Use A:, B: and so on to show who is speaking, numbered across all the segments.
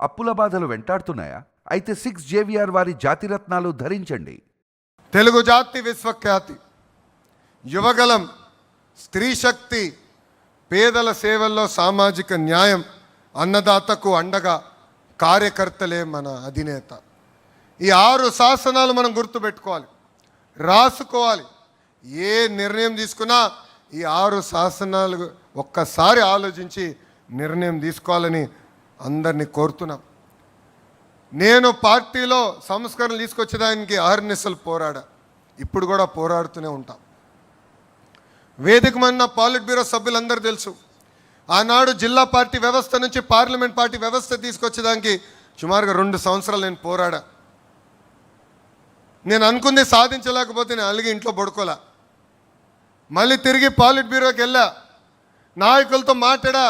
A: అప్పుల బాధలు వెంటాడుతున్నాయా? అయితే 6 JVR వారి జాతిరత్నాలు ధరించండి.
B: తెలుగు జాతి విశ్వఖ్యాతి, యువగలం, స్త్రీ శక్తి, పేదల సేవల్లో సామాజిక న్యాయం, అన్నదాతకు అండగా కార్యకర్తలే మన అధినేత. ఈ 6 శాసనాలు మనం గుర్తుపెట్టుకోవాలి, రాసుకోవాలి. ఏ నిర్ణయం తీసుకున్నా ఈ 6 శాసనాలు ఒక్కసారి ఆలోచించి నిర్ణయం తీసుకోవాలని అందరినీ కోరుతున్నాం. నేను పార్టీలో సంస్కరణలు తీసుకొచ్చేదానికి అహర్నిశలు పోరాడా, ఇప్పుడు కూడా పోరాడుతూనే ఉంటాం. వేదిక మన పాలిట్ బ్యూరో సభ్యులందరూ తెలుసు, ఆనాడు జిల్లా పార్టీ వ్యవస్థ నుంచి పార్లమెంట్ పార్టీ వ్యవస్థ తీసుకొచ్చేదానికి సుమారుగా 2 సంవత్సరాలు నేను పోరాడా. నేను అనుకుంది సాధించలేకపోతే నేను అలిగి ఇంట్లో పడుకోలే. మళ్ళీ తిరిగి పాలిట్ బ్యూరోకి వెళ్ళా, నాయకులతో మాట్లాడా,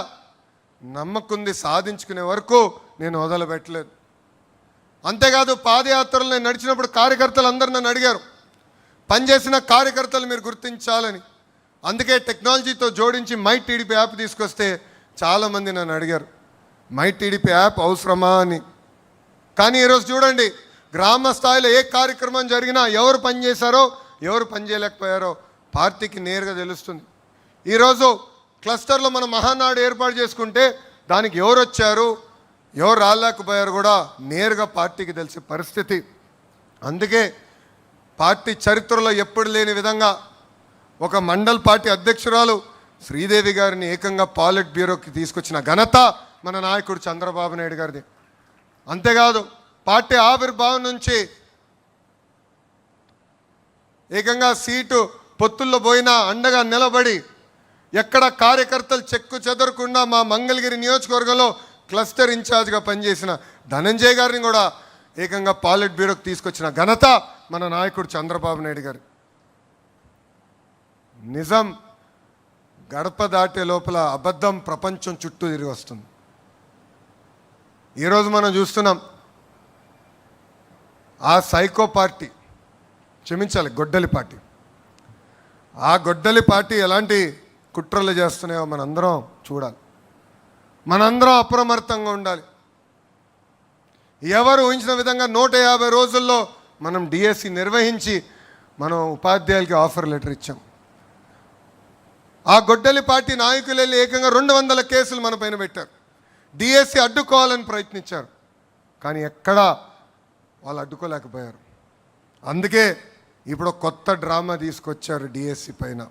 B: నమ్మకుంది సాధించుకునే వరకు నేను వదలబెట్టలేదు. అంతేకాదు పాదయాత్రలు నేను నడిచినప్పుడు కార్యకర్తలు అందరూ నన్ను అడిగారు, పనిచేసిన కార్యకర్తలు మీరు గుర్తించాలని. అందుకే టెక్నాలజీతో జోడించి మై టీడీపీ యాప్ తీసుకొస్తే చాలామంది నన్ను అడిగారు, మై టీడీపీ యాప్ అవసరమా అని. కానీ ఈరోజు చూడండి, గ్రామ స్థాయిలో ఏ కార్యక్రమం జరిగినా ఎవరు పనిచేశారో ఎవరు పనిచేయలేకపోయారో పార్టీకి నేరుగా తెలుస్తుంది. ఈరోజు క్లస్టర్లో మనం మహానాడు ఏర్పాటు చేసుకుంటే దానికి ఎవరు వచ్చారు ఎవరు రాలేకపోయారు కూడా నేరుగా పార్టీకి తెలిసే పరిస్థితి. అందుకే పార్టీ చరిత్రలో ఎప్పుడు లేని విధంగా ఒక మండల్ పార్టీ అధ్యక్షురాలు శ్రీదేవి గారిని ఏకంగా పాలిట్ బ్యూరోకి తీసుకొచ్చిన ఘనత మన నాయకుడు చంద్రబాబు నాయుడు గారిది. అంతేకాదు పార్టీ ఆవిర్భావం నుంచి ఏకంగా సీటు పొత్తుల్లో పోయినా అండగా నిలబడి ఎక్కడ కార్యకర్తలు చెక్కు చెదరకుండా మా మంగళగిరి నియోజకవర్గంలో క్లస్టర్ ఇన్ఛార్జ్గా పనిచేసిన ధనంజయ్ గారిని కూడా ఏకంగా పాలిట్ బ్యూరోకి తీసుకొచ్చిన ఘనత మన నాయకుడు చంద్రబాబు నాయుడు గారు. నిజం గడప దాటే లోపల అబద్ధం ప్రపంచం చుట్టూ తిరిగి వస్తుంది. ఈరోజు మనం చూస్తున్నాం, ఆ సైకో పార్టీ, క్షమించాలి, గొడ్డలి పార్టీ, ఆ గొడ్డలి పార్టీ ఎలాంటి కుట్రలు చేస్తున్నాయో మనందరం చూడాలి. మనందరం అప్రమత్తంగా ఉండాలి. ఎవరు ఊహించిన విధంగా 150 రోజుల్లో మనం డిఎస్సి నిర్వహించి మనం ఉపాధ్యాయులకి ఆఫర్ లెటర్ ఇచ్చాం. ఆ గొడ్డలి పార్టీ నాయకులు వెళ్ళి ఏకంగా 200 కేసులు మన పైన పెట్టారు. డిఎస్సి అడ్డుకోవాలని ప్రయత్నించారు, కానీ ఎక్కడా వాళ్ళు అడ్డుకోలేకపోయారు. అందుకే ఇప్పుడు కొత్త డ్రామా తీసుకొచ్చారు డిఎస్సి పైన.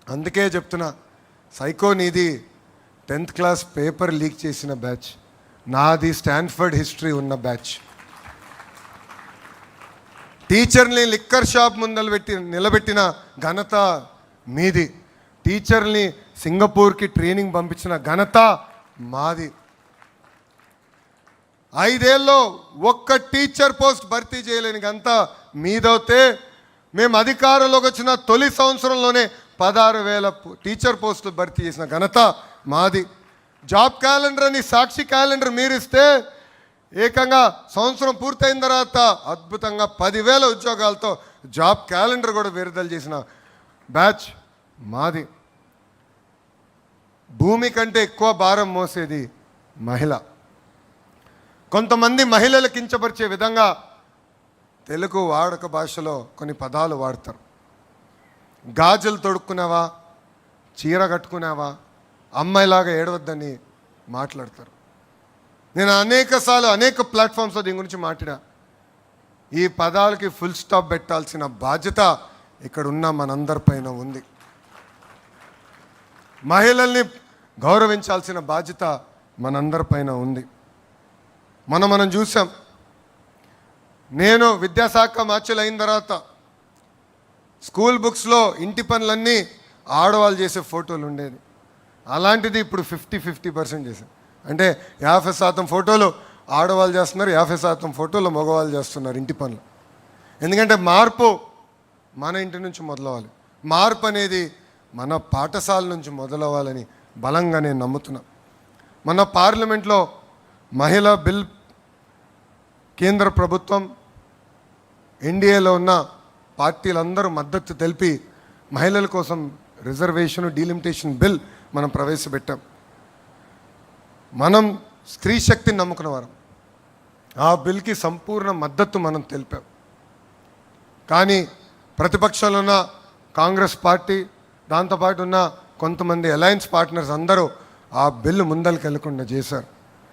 B: అందుకే చెప్తున్నా, సైకో నీది 10th క్లాస్ పేపర్ లీక్ చేసిన బ్యాచ్, నాది స్టాన్ఫర్డ్ హిస్టరీ ఉన్న బ్యాచ్. టీచర్ని లిక్కర్ షాప్ ముందలు నిలబెట్టిన ఘనత మీది. టీచర్ని సింగపూర్కి ట్రైనింగ్ పంపించిన ఘనత మాది. 5 ఏళ్ళలో ఒక్క టీచర్ పోస్ట్ భర్తీ చేయలేని ఘనత మీదవుతే, మేము అధికారంలోకి వచ్చిన తొలి సంవత్సరంలోనే 16,000 టీచర్ పోస్టులు భర్తీ చేసిన ఘనత మాది. జాబ్ క్యాలెండర్ అని సాక్షి క్యాలెండర్ మీరిస్తే ఏకంగా సంవత్సరం పూర్తయిన తర్వాత అద్భుతంగా 10,000 ఉద్యోగాలతో జాబ్ క్యాలెండర్ కూడా విడుదల చేసిన బ్యాచ్ మాది. భూమి కంటే ఎక్కువ భారం మోసేది మహిళ. కొంతమంది మహిళలు కించపరిచే విధంగా తెలుగు వాడుక భాషలో కొన్ని పదాలు వాడతారు. గాజులు తొడుక్కున్నావా, చీర కట్టుకున్నావా, అమ్మాయిలాగా ఏడవద్దని మాట్లాడతారు. నేను అనేక ప్లాట్ఫామ్స్లో దీని గురించి మాట్లాడా. ఈ పదాలకి ఫుల్ స్టాప్ పెట్టాల్సిన బాధ్యత ఇక్కడ ఉన్న మనందరిపైన ఉంది. మహిళల్ని గౌరవించాల్సిన బాధ్యత మనందరిపైన ఉంది. మనం చూసాం, నేను విద్యాశాఖ మార్చులు అయిన తర్వాత స్కూల్ బుక్స్లో ఇంటి పనులన్నీ ఆడవాళ్ళు చేసే ఫోటోలు ఉండేది. అలాంటిది ఇప్పుడు 50% చేశారు. అంటే 50% ఫోటోలు ఆడవాళ్ళు చేస్తున్నారు, 50% ఫోటోలు మగవాళ్ళు చేస్తున్నారు ఇంటి పనులు. ఎందుకంటే మార్పు మన ఇంటి నుంచి మొదలవ్వాలి. మార్పు అనేది మన పాఠశాల నుంచి మొదలవ్వాలని బలంగా నేను నమ్ముతున్నా. మన పార్లమెంట్లో మహిళా బిల్ కేంద్ర ప్రభుత్వం, ఎన్డీఏలో ఉన్న పార్టీలందరూ మద్దతు తెలిపి మహిళల కోసం రిజర్వేషన్ డీలిమిటేషన్ బిల్ మనం ప్రవేశపెట్టాం. మనం స్త్రీ శక్తిని నమ్ముకున్న వారం. ఆ బిల్కి సంపూర్ణ మద్దతు మనం తెలిపాం. కానీ ప్రతిపక్షంలో ఉన్న కాంగ్రెస్ పార్టీ, దాంతోపాటు ఉన్న కొంతమంది అలయన్స్ పార్ట్నర్స్ అందరూ ఆ బిల్లు ముందరికి వెళ్లకుండా చేశారు.